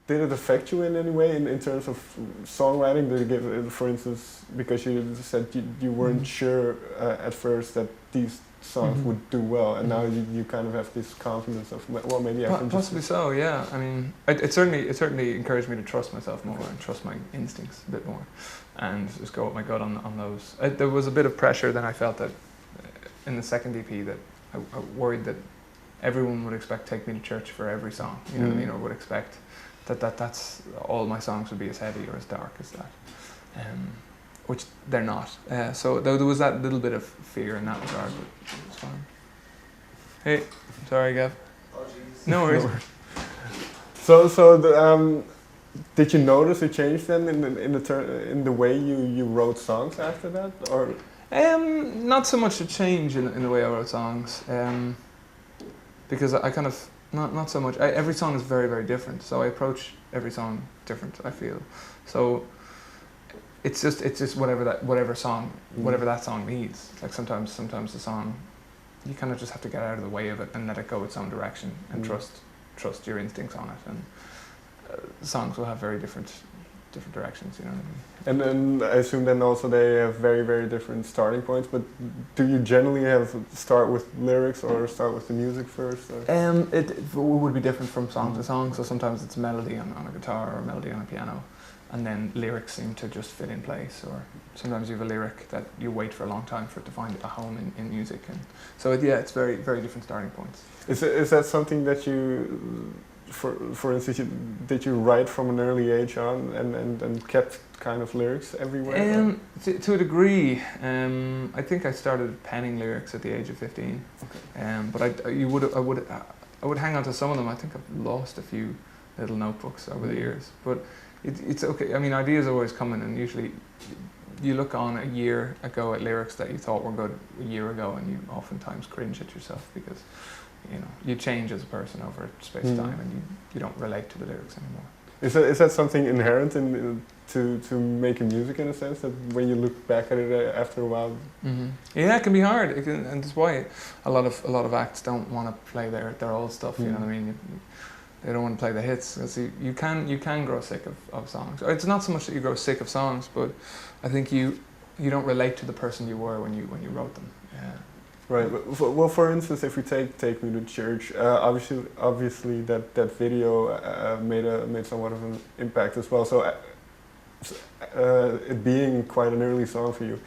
did it affect you in any way in terms of songwriting? Did it give, for instance, because you said you weren't sure at first that these songs would do well, and now you kind of have this confidence of, well, maybe I can possibly so, yeah. I mean, it certainly encouraged me to trust myself more and trust my instincts a bit more, and just go with my gut on those. There was a bit of pressure then I felt that in the second EP that I worried that everyone would expect Take Me to Church for every song, you know what I mean, or would expect that's all my songs would be as heavy or as dark as that, which they're not. So there was that little bit of fear in that regard, but it was fine. Hey, sorry, Gav. Oh, jeez. No worries. So did you notice a change then in the way you wrote songs after that, or? Not so much a change in the way I wrote songs, because I kind of not so much. Every song is very, very different, so I approach every song different, I feel. So it's just whatever that song needs. Like sometimes the song, you kind of just have to get out of the way of it and let it go its own direction and trust your instincts on it. And songs will have very different directions, you know what I mean? And then I assume then also they have very, very different starting points, but do you generally start with lyrics or start with the music first? It would be different from song to song, so sometimes it's a melody on a guitar or a melody on a piano, and then lyrics seem to just fit in place, or sometimes you have a lyric that you wait for a long time for it to find a home in music. And so it's very, very different starting points. Is that something that you, for instance, did you write from an early age on and kept kind of lyrics everywhere? To a degree. I think I started penning lyrics at the age of 15. Okay. But I would hang on to some of them. I think I've lost a few little notebooks over the years. But it's okay. I mean, ideas always come in, and usually you look on a year ago at lyrics that you thought were good a year ago, and you oftentimes cringe at yourself because you change as a person over space of time, and you don't relate to the lyrics anymore. Is that something inherent to making music, in a sense, that when you look back at it after a while? Yeah, it can be hard, and that's why a lot of acts don't want to play their old stuff. You know what I mean? They don't want to play the hits. You can grow sick of songs. It's not so much that you grow sick of songs, but I think you don't relate to the person you were when you wrote them. Yeah. Right. Well, for instance, if we take Me to Church, obviously that video made somewhat of an impact as well. So it being quite an early song for you,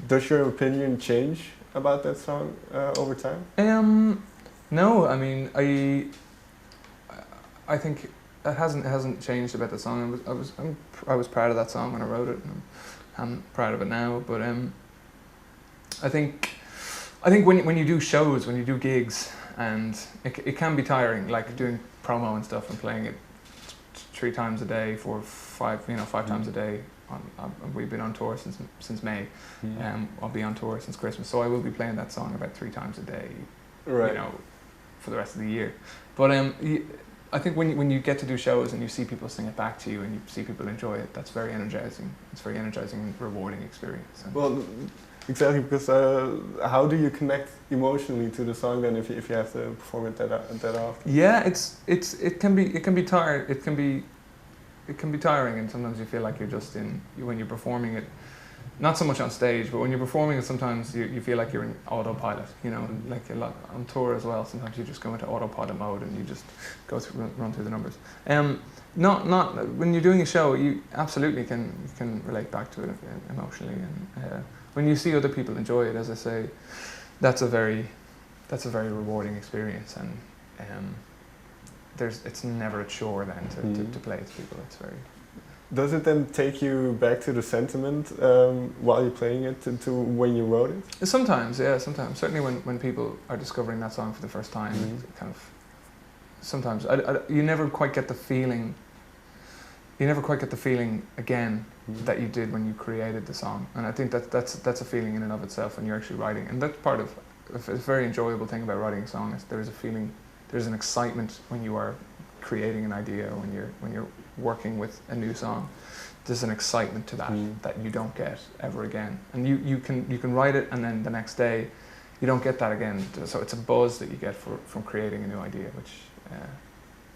does your opinion change about that song over time? No, I mean I think it hasn't changed about the song. I was proud of that song when I wrote it, and I'm proud of it now. But I think when you do shows, when you do gigs, and it can be tiring, like doing promo and stuff and playing it 3 times a day for 5 times a day. We've been on tour since May. I'll be on tour since Christmas, so I will be playing that song about 3 times a day. Right. For the rest of the year. But I think when you get to do shows and you see people sing it back to you and you see people enjoy it, that's very energizing. It's a very energizing and rewarding experience. Well, exactly, because how do you connect emotionally to the song then if you have to perform it that often? Yeah, it can be tired. It can be tiring, and sometimes you feel like you're just when you're performing it. Not so much on stage, but when you're performing it, sometimes you feel like you're in autopilot. Like a lot on tour as well. Sometimes you just go into autopilot mode and you just run through the numbers. Not when you're doing a show, you absolutely can relate back to it emotionally. And when you see other people enjoy it, as I say, that's a very rewarding experience. And it's never a chore then to play to people. It's very. Does it then take you back to the sentiment while you're playing it to when you wrote it? Sometimes, yeah, sometimes. Certainly when people are discovering that song for the first time, it kind of. Sometimes you never quite get the feeling. You never quite get the feeling again that you did when you created the song, and I think that's a feeling in and of itself when you're actually writing, and that's part of a very enjoyable thing about writing a song is there is a feeling, there's an excitement when you are creating an idea, or when you're working with a new song. There's an excitement to that that you don't get ever again, and you can write it and then the next day you don't get that again. So it's a buzz that you get from creating a new idea, which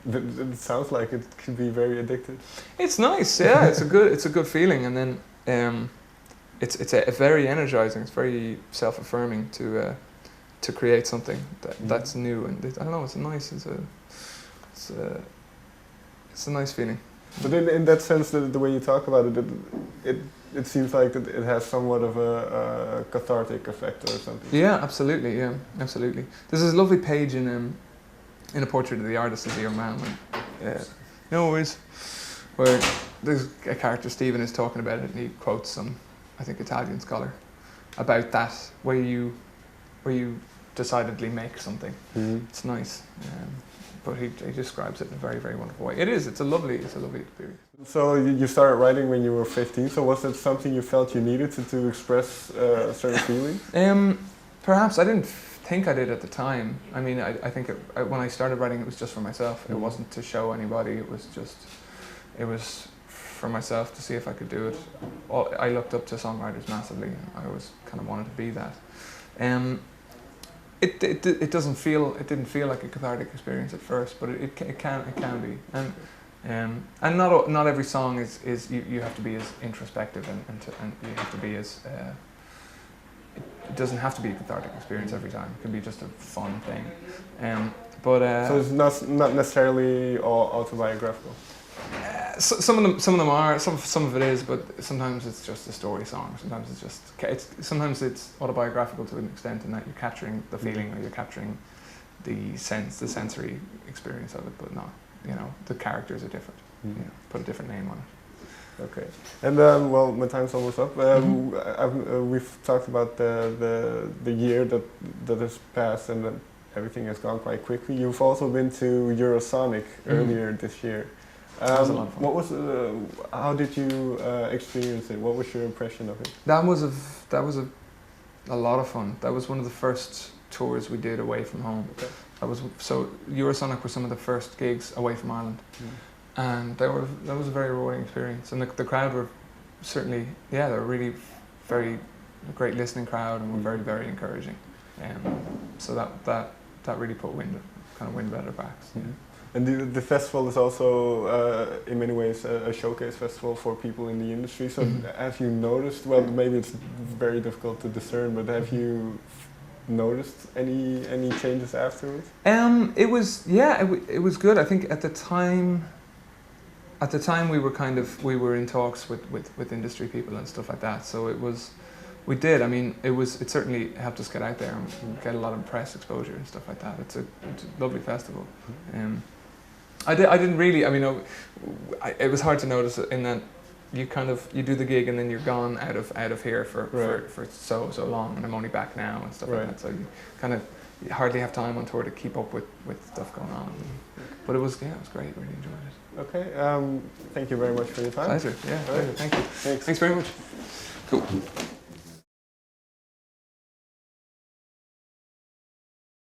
It sounds like it could be very addictive. It's nice, yeah. It's a good feeling, and then it's a very energizing. It's very self-affirming to create something that's new, and I don't know. It's a nice feeling. But in that sense, the way you talk about it seems like it has somewhat of a cathartic effect or something. Yeah, absolutely. Yeah, absolutely. There's this lovely page in A Portrait of the Artist as a Young Man, no worries, where there's a character, Stephen, is talking about it, and he quotes some, I think, Italian scholar about that, where you decidedly make something. Mm-hmm. It's nice. But he describes it in a very, very wonderful way. It's a lovely experience. So you started writing when you were 15. So was that something you felt you needed to express certain feelings? Perhaps. I didn't think I did at the time. I mean, I think when I started writing, it was just for myself. Mm-hmm. It wasn't to show anybody. It was for myself to see if I could do it. I looked up to songwriters massively. I always kind of wanted to be that. It didn't feel like a cathartic experience at first, but it can be, and not every song is you have to be as introspective and you have to be as it doesn't have to be a cathartic experience every time. It can be just a fun thing, so it's not necessarily all autobiographical. Some of them are. Some of it is, but sometimes it's just a story song. Sometimes it's autobiographical to an extent in that you're capturing the feeling or you're capturing the sensory experience of it, but not. The characters are different. Mm-hmm. Put a different name on it. Okay, and well, my time's almost up. We've talked about the year that has passed, and then everything has gone quite quickly. You've also been to Eurosonic earlier this year. That was a lot of fun. What was? How did you experience it? What was your impression of it? That was a lot of fun. That was one of the first tours we did away from home. Okay. So Eurosonic were some of the first gigs away from Ireland, and that was a very rewarding experience. And the crowd were certainly, they were really very great listening crowd, and were very, very encouraging. So that really put wind at our backs. Yeah. And the festival is also, in many ways, a showcase festival for people in the industry. So have you noticed, well, maybe it's very difficult to discern, but have you noticed any changes afterwards? It was good. I think at the time we were in talks with industry people and stuff like that. So it certainly helped us get out there and get a lot of press exposure and stuff like that. It's a lovely festival. I didn't really. It was hard to notice in that you do the gig and then you're gone out of here for so long, and I'm only back now and stuff like that. So you hardly have time on tour to keep up with stuff going on. But it was great. Really enjoyed it. Okay. Thank you very much for your time. Pleasure. Yeah. Pleasure. Thank you. Thanks very much. Cool.